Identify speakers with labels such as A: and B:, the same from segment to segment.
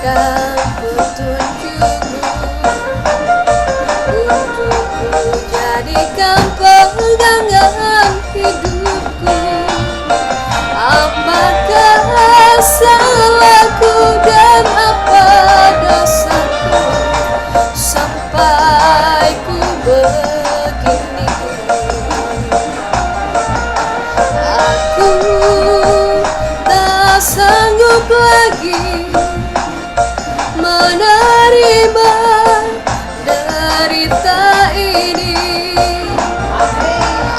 A: berikan petunjukmu untukku jadikan pegangan hidupku. Apakah salahku dan apa dosaku sampai ku begini? Aku tak sanggup lagi menerima derita ini.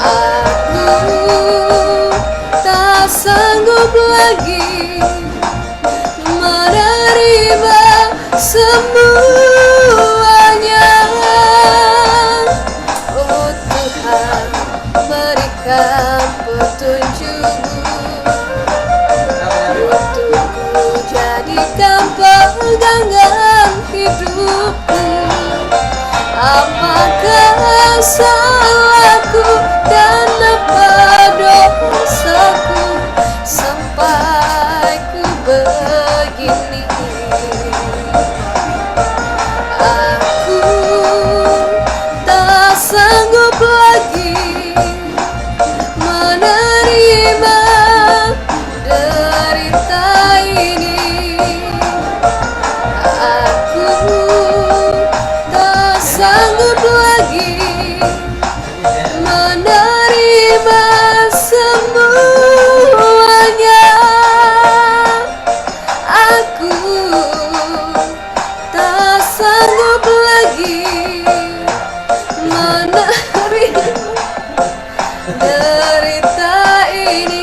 A: Aku tak sanggup lagi menerima semuanya. Oh Tuhan, berikan petunjukmu untukku jadikan pegangan hidupku. Apakah salahku dan apa dosaku sampai ku begini? Aku tak sanggup lagi menerima derita ini. Aku tak sanggup lagi menerima semuanya. Aku tak sanggup lagi menerima derita ini.